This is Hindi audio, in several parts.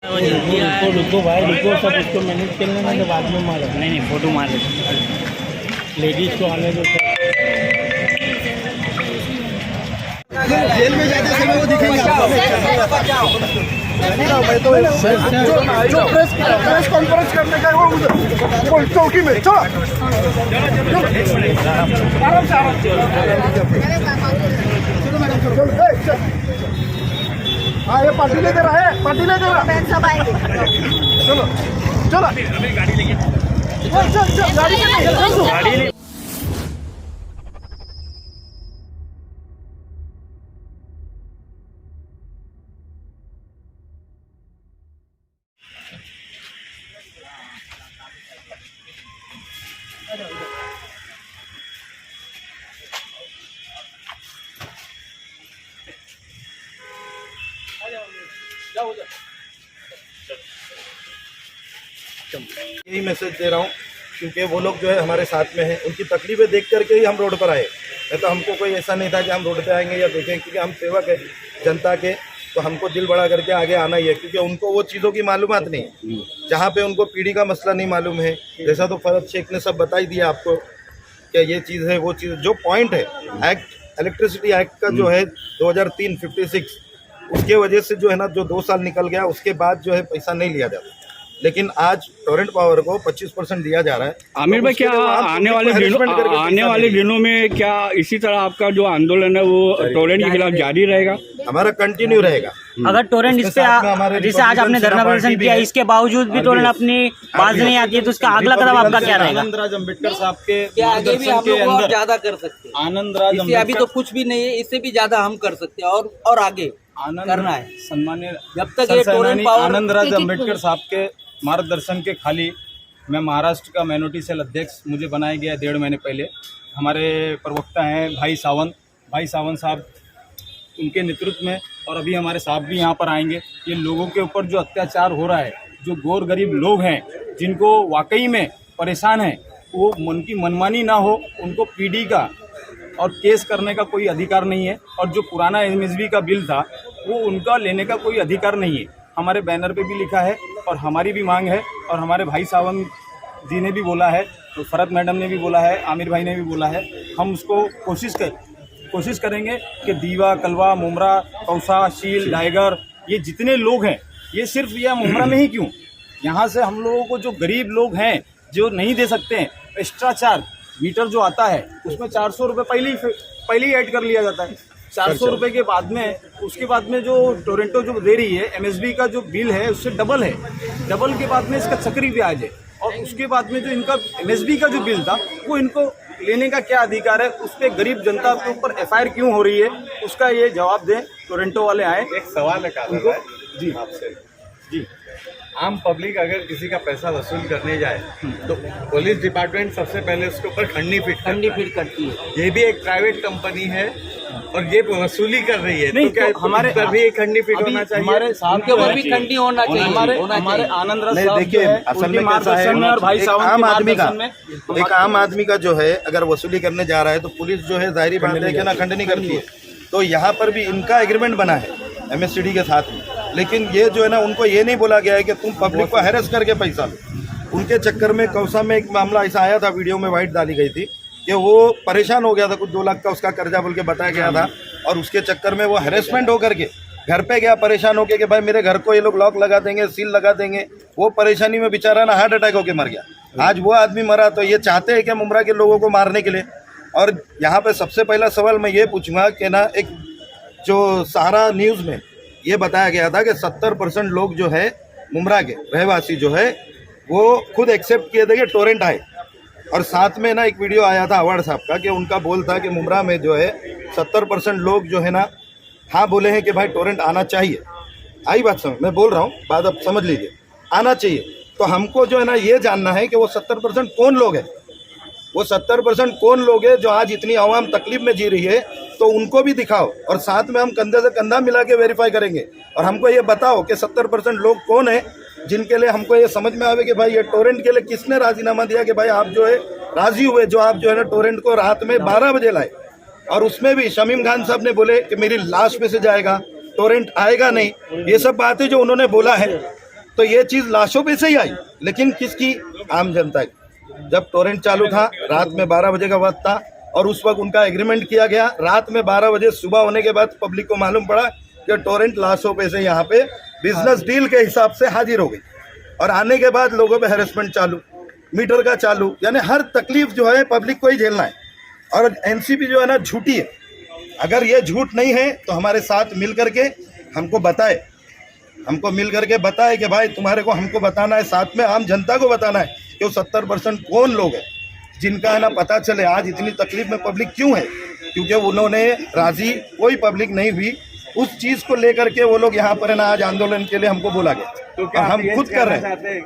रुको भाई रुको, सब उसको मैनेज कर लेना तो बाद में मारो। नहीं फोटो मार लेते, लेडीज को आने दो। जेल में जाते समय वो दिखेंगे आपको। जो प्रेस कॉन्फ्रेंस करने का है वो उधर चौकी में। चलो आराम से हाँ, ये पार्टी ले दे रहा है, पार्टी ले दे रहा है। चलो चलो गाड़ी लेके गाड़ी ले। यही मैसेज दे रहा हूँ क्योंकि वो लोग जो है हमारे साथ में हैं, उनकी तकलीफें देख करके ही हम रोड पर आए। नहीं तो हमको कोई ऐसा नहीं था कि हम रोड पे आएंगे या देखें, क्योंकि हम सेवक है जनता के, तो हमको दिल बड़ा करके आगे आना ही है। क्योंकि उनको वो चीज़ों की मालूमात नहीं है, जहाँ पे उनको पीढ़ी का मसला नहीं मालूम है। जैसा तो फरद शेख ने सब बता ही दिया आपको कि ये चीज़ है, वो चीज़ जो पॉइंट है एक्ट इलेक्ट्रिसिटी एक्ट का जो है 2003-56, उसके वजह से जो है ना, जो 2 साल निकल गया उसके बाद जो है पैसा नहीं लिया जाता। लेकिन आज टोरेंट पावर को 25% दिया जा रहा है। आमिर भाई, क्या आने वाले दिनों में क्या इसी तरह आपका जो आंदोलन है वो टोरेंट के खिलाफ जारी रहेगा? हमारा कंटिन्यू रहेगा। अगर टोरेंट इस पे जैसे आज आपने धरना प्रदर्शन किया, इसके बावजूद भी टोरेंट अपनी बात नहीं आती है, तो उसका अगला कदम आपका क्या रहेगा? आनंद राज अम्बेडकर साहब के आगे भी हम लोग और ज्यादा कर सकते हैं। आनंद राज इससे अभी तो कुछ भी नहीं है, इससे भी ज्यादा हम कर सकते हैं और आगे करना है। सम्मान्य जब तक ये टोरेंट पावर आनंद राज अम्बेडकर साहब के मार्गदर्शन के खाली मैं महाराष्ट्र का माइनॉरिटी सेल अध्यक्ष मुझे बनाया गया 1.5 महीने पहले। हमारे प्रवक्ता हैं भाई सावंत साहब, उनके नेतृत्व में, और अभी हमारे साहब भी यहाँ पर आएंगे। ये लोगों के ऊपर जो अत्याचार हो रहा है, जो गौर गरीब लोग हैं जिनको वाकई में परेशान है, वो मन की मनमानी ना हो, उनको पीडी का और केस करने का कोई अधिकार नहीं है। और जो पुराना एमएसबी का बिल था वो उनका लेने का कोई अधिकार नहीं है। हमारे बैनर पे भी लिखा है और हमारी भी मांग है, और हमारे भाई सावंत जी ने भी बोला है, तो फरत मैडम ने भी बोला है, आमिर भाई ने भी बोला है। हम उसको कोशिश करेंगे कि दीवा, कलवा, मुमरा, कौसा, शील, टाइगर, ये जितने लोग हैं, ये सिर्फ यह मुमरा में ही क्यों, यहाँ से हम लोगों को जो गरीब लोग हैं जो नहीं दे सकते हैं, एक्स्ट्रा चार्ज मीटर जो आता है उसमें 400 रुपये पहले ही ऐड कर लिया जाता है। 400 रुपये के बाद में, उसके बाद में जो टोरेंटो जो दे रही है एमएसबी का जो बिल है उससे डबल है। डबल के बाद में इसका चक्री ब्याज है, और उसके बाद में जो इनका एमएसबी का जो बिल था वो इनको लेने का क्या अधिकार है, उस पर गरीब जनता के ऊपर एफआईआर क्यों हो रही है, उसका ये जवाब दें। टोरेंटो वाले आए। एक सवाल है उनको जी आपसे जी आम पब्लिक अगर किसी का पैसा वसूल करने जाए तो पुलिस डिपार्टमेंट सबसे पहले उसके ऊपर खंडी फिट करती है। ये भी एक प्राइवेट कंपनी है और ये वसूली कर रही है, नहीं, तो क्या हमारे पर भी एक खंडी फिट होना चाहिए? हमारे साहब के ऊपर भी खंडी होना चाहिए। हमारे आनंद राज साहब देखिए, असल में कैसा है, एक आम आदमी का जो है अगर वसूली करने जा रहा है तो पुलिस जो है जाहिर बात है कि ना खंड नहीं करती है। तो यहाँ पर भी इनका एग्रीमेंट बना है एमएससीडी के साथ में, लेकिन ये जो है ना, उनको ये नहीं बोला गया है कि तुम पब्लिक को हैरेस करके पैसा लो। उनके चक्कर में कौसा में एक मामला ऐसा आया था, वीडियो में वाइट डाली गई थी कि वो परेशान हो गया था, कुछ 2 लाख का उसका कर्जा बोल के बताया गया था, और उसके चक्कर में वो हैरेसमेंट होकर के घर पे गया परेशान होकर कि भाई मेरे घर को ये लोग लॉक लगा देंगे, सील लगा देंगे। वो परेशानी में बेचारा ना हार्ट अटैक होकर मर गया। आज वो आदमी मरा, तो ये चाहते हैं कि मुमरा के लोगों को मारने के लिए। और यहाँ पे सबसे पहला सवाल मैं ये पूछूंगा कि ना, एक जो सहारा न्यूज़ में ये बताया गया था कि 70% लोग जो है मुमरा के रहवासी जो है वो खुद एक्सेप्ट किए थे कि टोरेंट आए। और साथ में ना एक वीडियो आया था अवार्ड साहब का कि उनका बोल था कि मुमरा में जो है 70% लोग जो है ना हाँ बोले हैं कि भाई टोरेंट आना चाहिए। आई बात समझ, मैं बोल रहा हूँ, बात अब समझ लीजिए, आना चाहिए। तो हमको जो है ना ये जानना है कि वो 70% कौन लोग हैं, वो 70% कौन लोग हैं जो आज इतनी आवाम तकलीफ में जी रही है, तो उनको भी दिखाओ और साथ में हम कंधे से कंधा मिला के वेरीफाई करेंगे। और हमको ये बताओ कि 70% लोग कौन है जिनके लिए हमको ये समझ में आवे कि भाई ये टोरेंट के लिए किसने राजीनामा दिया कि भाई आप जो है राजी हुए, जो आप जो है ना टोरेंट को रात में 12 बजे लाए। और उसमें भी शमीम खान साहब ने बोले कि मेरी लाश पे से जाएगा, टोरेंट आएगा नहीं। ये सब बातें जो उन्होंने बोला है, तो ये चीज लाशों पे से ही आई, लेकिन किसकी? आम जनता की। जब टोरेंट चालू था, रात में 12 बजे का वक्त था और उस वक्त उनका एग्रीमेंट किया गया। रात में 12 बजे सुबह होने के बाद पब्लिक को मालूम पड़ा कि टोरेंट लाशों पे से यहाँ पे बिजनेस डील के हिसाब से हाजिर हो गई। और आने के बाद लोगों पे हैरेसमेंट चालू, मीटर का चालू, यानी हर तकलीफ जो है पब्लिक को ही झेलना है। और एनसीपी जो है ना झूठी है। अगर ये झूठ नहीं है तो हमारे साथ मिल करके हमको बताए, हमको मिल करके बताए कि भाई तुम्हारे को हमको बताना है, साथ में आम जनता को बताना है कि वो 70% कौन लोग हैं जिनका है ना पता चले आज इतनी तकलीफ में पब्लिक क्यों है। क्योंकि उन्होंने राजी कोई पब्लिक नहीं हुई उस चीज को लेकर के, वो लोग यहाँ पर है ना आज आंदोलन के लिए हमको बोला गया। तो क्या हम खुद कर रहे हैं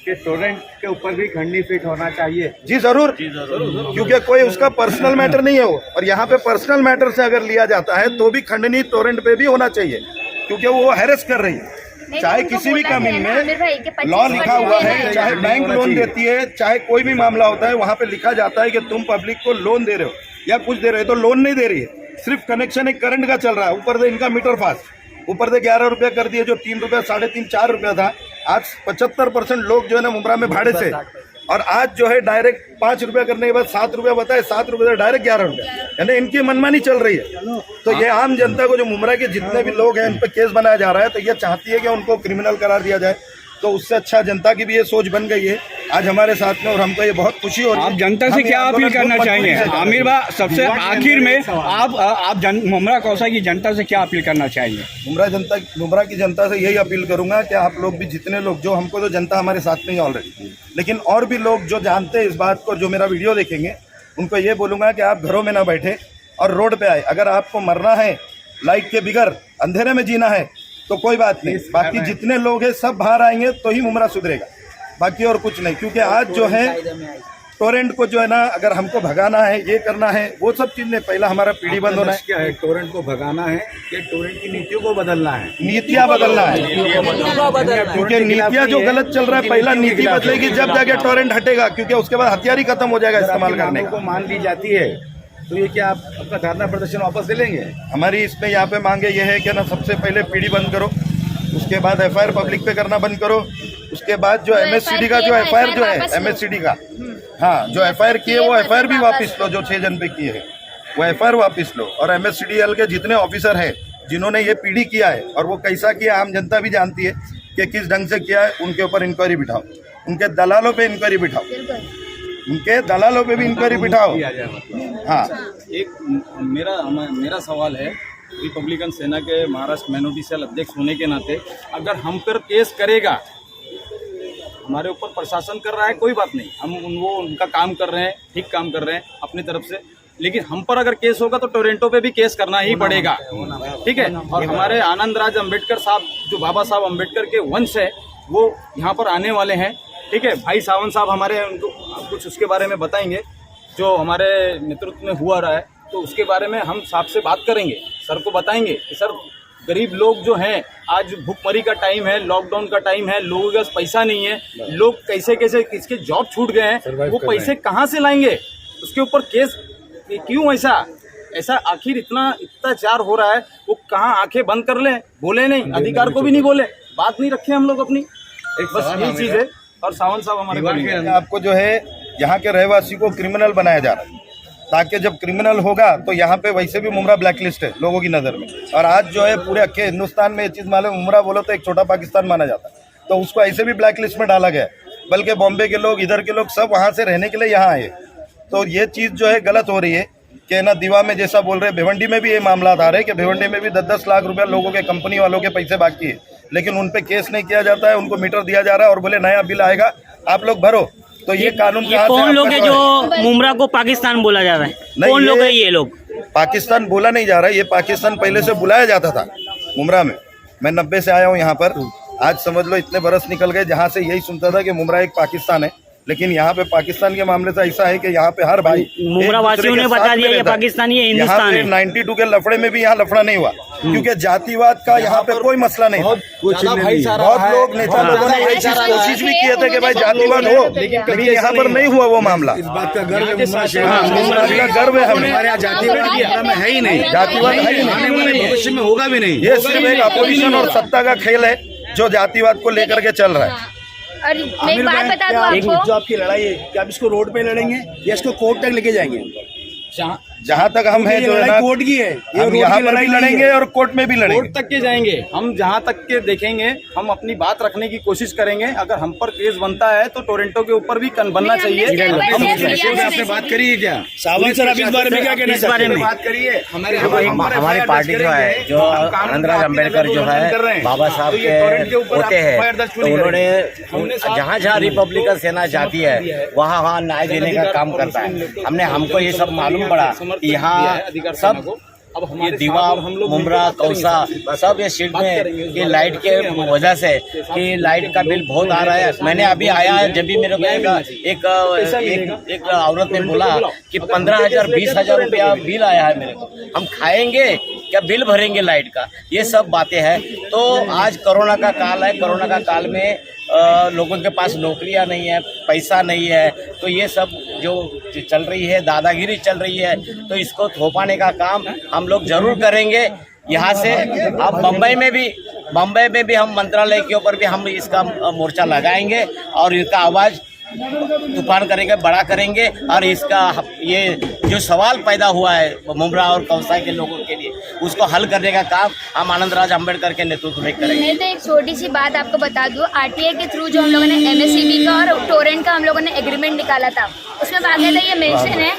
कि टोरेंट के ऊपर भी खंडनी फिट होना चाहिए? जी जरूर, क्योंकि कोई उसका पर्सनल मैटर नहीं है वो। और यहाँ पे पर्सनल मैटर से अगर लिया जाता है तो भी खंडनी टोरेंट पे भी होना चाहिए, क्योंकि वो हैरेस कर रही है। चाहे किसी भी कमीन में लॉ लिखा हुआ है, चाहे बैंक लोन देती है, चाहे कोई भी मामला होता है, वहाँ पे लिखा जाता है कि तुम पब्लिक को लोन दे रहे हो या कुछ दे रहे हो। तो लोन नहीं दे रही है, सिर्फ कनेक्शन एक करंट का चल रहा है। ऊपर से इनका मीटर फास्ट, ऊपर से 11 रुपये कर दिए, जो 3 रुपये 3.5 4 रुपया था। आज 75% लोग जो है ना मुमरा में भाड़े से, और आज जो है डायरेक्ट 5 रुपया करने के बाद 7 रुपया बताए, 7 रुपये से डायरेक्ट 11 रुपया, यानी इनकी मनमानी चल रही है। तो ये आम जनता को, जो मुमरा के जितने भी लोग हैं, इन पर केस बनाया जा रहा है, तो ये चाहती है कि उनको क्रिमिनल करार दिया जाए। तो उससे अच्छा जनता की भी ये सोच बन गई है आज हमारे साथ में, और हमको ये बहुत खुशी हो रही है। आप जनता से क्या अपील करना चाहेंगे आमिर भाई? सबसे आखिर में आप मुमरा कौसा की जनता से क्या अपील करना चाहेंगे? मुमरा की जनता से यही अपील करूंगा कि आप लोग भी, जितने लोग, जो हमको तो जनता हमारे साथ में ही ऑलरेडी, लेकिन और भी लोग जो जानते हैं इस बात को, जो मेरा वीडियो देखेंगे, उनको ये बोलूंगा कि आप घरों में ना बैठे और रोड पे आए। अगर आपको मरना है लाइट के बिगर, अंधेरे में जीना है तो कोई बात नहीं, बाकी जितने लोग हैं सब बाहर आएंगे तो ही मुमरा सुधरेगा, बाकी और कुछ नहीं। क्योंकि आज जो है टोरेंट को जो है ना, अगर हमको भगाना है, ये करना है, वो सब चीज नहीं, पहला हमारा पीढ़ी बंद होना है। क्या है, टोरेंट को भगाना है कि टोरेंट की नीतियों को बदलना है? नीतियाँ बदलना है, क्योंकि नीतियाँ जो गलत चल रहा है, पहला नीति बदलेगी जब जाके टोरेंट हटेगा, क्योंकि उसके बाद हथियार ही खत्म हो जाएगा इस्तेमाल करने को मान ली जाती है। तो ये क्या आप अपना धरना प्रदर्शन वापस ले लेंगे? हमारी इसमें यहाँ पे मांगे ये है कि ना, सबसे पहले पीढ़ी बंद करो, उसके बाद एफआईआर पब्लिक पे करना बंद करो, उसके बाद जो एमएससीडी का जो एफआईआर जो है एमएससीडी का, हाँ, जो एफआईआर किए वो एफआईआर भी वापस लो, जो 6 जन पे किए हैं वो एफआईआर वापस लो। और एमएससीडीएल के जितने ऑफिसर हैं जिन्होंने ये पीढ़ी किया है और वो कैसा किया, आम जनता भी जानती है कि किस ढंग से किया है, उनके ऊपर इंक्वायरी बिठाओ, उनके दलालों पे इंक्वायरी बिठाओ, उनके दलालों पे भी इंक्वायरी बिठाओ। हाँ, एक मेरा सवाल है, रिपब्लिकन सेना के महाराष्ट्र माइनॉरिटी सेल अध्यक्ष होने के नाते, अगर हम पर केस करेगा, हमारे ऊपर प्रशासन कर रहा है, कोई बात नहीं, हम उनका काम कर रहे हैं, ठीक काम कर रहे हैं अपनी तरफ से, लेकिन हम पर अगर केस होगा तो टोरेंटो पे भी केस करना ही पड़ेगा, ठीक है। और हमारे आनंद राज अम्बेडकर साहब, जो बाबा साहब अम्बेडकर के वंश है, वो यहाँ पर आने वाले हैं, ठीक है। भाई सावंत साहब हमारे, उनको कुछ उसके बारे में बताएंगे जो हमारे नेतृत्व में हुआ रहा है, तो उसके बारे में हम साहब से बात करेंगे, सर को बताएंगे कि सर, गरीब लोग जो हैं, आज भूखमरी का टाइम है, लॉकडाउन का टाइम है, लोगों के पास पैसा नहीं है, लोग कैसे कैसे किसके जॉब छूट गए हैं, वो पैसे कहाँ से लाएंगे? उसके ऊपर केस क्यों? ऐसा आखिर इतना अत्याचार हो रहा है, वो कहाँ आंखें बंद कर लें? बोले नहीं, अधिकार को भी नहीं बोले, बात नहीं रखे हम लोग अपनी, बस यही चीज़ है। और सावंत साहब हमारे आपको जो है यहाँ के रहवासी को क्रिमिनल बनाया जा रहा है, ताकि जब क्रिमिनल होगा तो यहाँ पे वैसे भी मुमरा ब्लैकलिस्ट है लोगों की नज़र में। और आज जो है पूरे अक्के हिंदुस्तान में ये चीज़ मालूम, मुमरा बोलो तो एक छोटा पाकिस्तान माना जाता है, तो उसको ऐसे भी ब्लैकलिस्ट में डाला गया है। बल्कि बॉम्बे के लोग, इधर के लोग सब वहाँ से रहने के लिए यहाँ आए। तो ये चीज़ जो है गलत हो रही है कि ना, दीवा में जैसा बोल रहे हैं, भिवंडी में भी ये मामला आ रहा है कि भिवंडी में भी 10-10 लाख रुपया लोगों के, कंपनी वालों के पैसे बाकी है, लेकिन उन पे केस नहीं किया जाता है, उनको मीटर दिया जा रहा है और बोले नया बिल आएगा आप लोग भरो। तो ये कानून कौन लोग है जो मुमरा को पाकिस्तान बोला जा रहा है? कौन लोग है ये लोग? पाकिस्तान बोला नहीं जा रहा है, ये पाकिस्तान पहले से बुलाया जाता था मुमरा में। मैं 90 से आया हूँ यहाँ पर, आज समझ लो इतने बरस निकल गए जहाँ से यही सुनता था कि मुमरा एक पाकिस्तान है, लेकिन यहाँ पे पाकिस्तान के मामले से ऐसा है कि यहाँ पे हर भाई, मुमरा वासियों ने बता दिया ये पाकिस्तानी है, हिंदुस्तान है। 92 के लफड़े में भी यहाँ लफड़ा नहीं हुआ, क्योंकि जातिवाद का यहाँ पे कोई मसला नहीं। बहुत लोग, नेता लोगों ने ये चीज कोशिश भी किए थे कि भाई जातिवाद हो, लेकिन यहाँ पर नहीं हुआ वो मामला। इस बात का गर्व है, मुमरा का गर्व है हमें। हमारे यहाँ जातिवाद में है ही नहीं, जातिवाद है ही नहीं, भविष्य में होगा भी नहीं। ये सिर्फ एक अपोजिशन और सत्ता का खेल है। जो जातिवाद को लेकर के चल रहा है। हाँ। और मैं एक बात बता दूं आपको, जो आपकी लड़ाई है कि आप इसको रोड पे लड़ेंगे या इसको कोर्ट तक लेके जाएंगे? जहाँ तक हम हैं जो है ना, कोर्ट की है, हम यहाँ पर भी लड़ेंगे और कोर्ट में भी लड़ेंगे। कोर्ट तक के जाएंगे हम, जहाँ तक के देखेंगे हम अपनी बात रखने की कोशिश करेंगे। अगर हम पर केस बनता है तो टोरंटो के ऊपर भी बनना चाहिए। आपने बात करी है क्या? सावंत सर, आप इस बारे में क्या कहना चाहते हैं? बात करिए। हमारी पार्टी जो है, जो आनंदराज अंबेडकर जो है बाबा साहब के होते हैं, तो उन्होंने जहाँ जहाँ रिपब्लिकन सेना जाती है वहाँ वहाँ न्याय देने का काम करता है। हमको ये सब मालूम पड़ा कि यहाँ सब ये दीवा, मुमरा, कौसा सब ये सीट में ये लाइट के वजह से कि लाइट का बिल बहुत आ रहा है। मैंने अभी आया है, जब भी मेरे को एक औरत ने बोला कि 15,000 20,000 रुपया बिल आया है मेरे को, हम खाएंगे क्या, बिल भरेंगे लाइट का? ये सब बातें हैं। तो आज कोरोना का काल है, कोरोना का काल में लोगों के पास नौकरियां नहीं है, पैसा नहीं है, तो ये सब जो चल रही है, दादागिरी चल रही है, तो इसको थोपाने का काम हम लोग जरूर करेंगे। यहाँ से अब बम्बई में भी हम मंत्रालय के ऊपर भी हम इसका मोर्चा लगाएंगे और इसका आवाज़ तूफान करेंगे, बड़ा करेंगे। और इसका ये जो सवाल पैदा हुआ है मुमरा और कौसाई के लोगों के लिए, उसको हल करने का काम हम आनंदराज अंबेडकर के नेतृत्व में करेंगे। मैं तो एक छोटी सी बात आपको बता दूं, आरटीआई के थ्रू जो हम लोगों ने एमएससीबी का और टोरेंट का हम लोगों ने एग्रीमेंट निकाला था, उसमें बाकायदा ये मेंशन है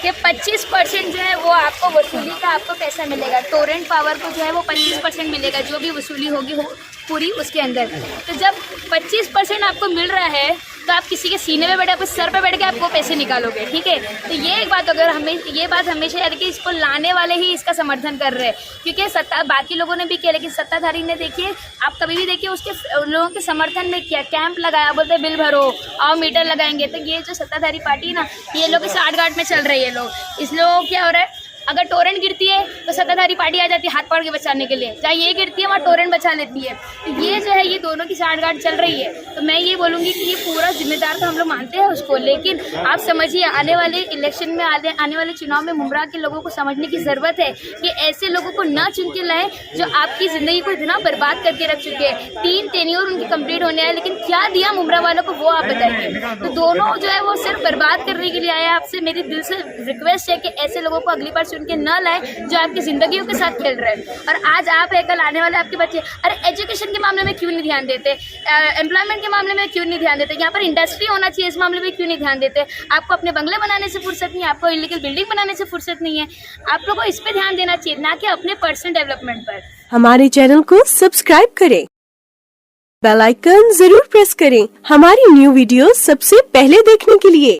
कि 25% जो है वो आपको वसूली का आपको पैसा मिलेगा। टोरेंट पावर को जो है वो 25% मिलेगा, जो भी वसूली होगी पूरी उसके अंदर। तो जब 25% आपको मिल रहा है तो आप किसी के सीने में बैठे, आपके सर पे बैठ के आप वो पैसे निकालोगे, ठीक है? तो ये एक बात, अगर हमें ये बात हमेशा याद कि इसको लाने वाले ही इसका समर्थन कर रहे हैं, क्योंकि सत्ता बाकी लोगों ने भी किया, लेकिन सत्ताधारी ने देखिए, आप कभी भी देखिए उसके लोगों के समर्थन में किया, कैंप लगाया, बोलते बिल भरो और मीटर लगाएंगे। तो ये जो सत्ताधारी पार्टी है ना, ये लोग इस आठ-गांठ में चल रही है लोग। इस लोगों क्या हो रहा है, अगर टोरेंट गिरती है तो सत्ताधारी पार्टी आ जाती है हाथ पकड़ के बचाने के लिए, जहाँ ये गिरती है वहाँ टोरेंट बचा लेती है। तो ये जो है, ये दोनों की साठगांठ चल रही है। तो मैं ये बोलूँगी कि ये पूरा जिम्मेदार तो हम लोग मानते हैं उसको, लेकिन आप समझिए आने वाले इलेक्शन में, आने वाले चुनाव में मुमरा के लोगों को समझने की ज़रूरत है कि ऐसे लोगों को न चुन के लाएँ जो आपकी ज़िंदगी को इतना बर्बाद करके रख चुके हैं। 3 टेन्योर उनकी कंप्लीट होने आए, लेकिन क्या दिया मुमरा वालों को वो आप बताइए। तो दोनों जो है वो सिर्फ बर्बाद करने के लिए आए। आपसे मेरी दिल से रिक्वेस्ट है कि ऐसे लोगों को अगली बार चुन के न लाए जो आपकी जिंदगियों के साथ खेल रहे हैं। और आज आप है, कल आने वाले आपके बच्चे। अरे एजुकेशन के मामले में क्यों नहीं ध्यान देते, एम्प्लॉयमेंट के मामले में क्यों नहीं ध्यान देते, यहाँ पर इंडस्ट्री होना चाहिए, इस मामले में क्यों नहीं ध्यान देते? आपको अपने बंगले बनाने से फुर्सत नहीं है, आपको इलीगल बिल्डिंग बनाने से फुर्सत नहीं है। आप लोगों को इस पर ध्यान देना चाहिए, ना कि अपने पर्सनल डेवलपमेंट पर। हमारे चैनल को सब्सक्राइब करें, बेल आइकन जरूर प्रेस करें हमारी न्यू वीडियो सबसे पहले देखने के लिए।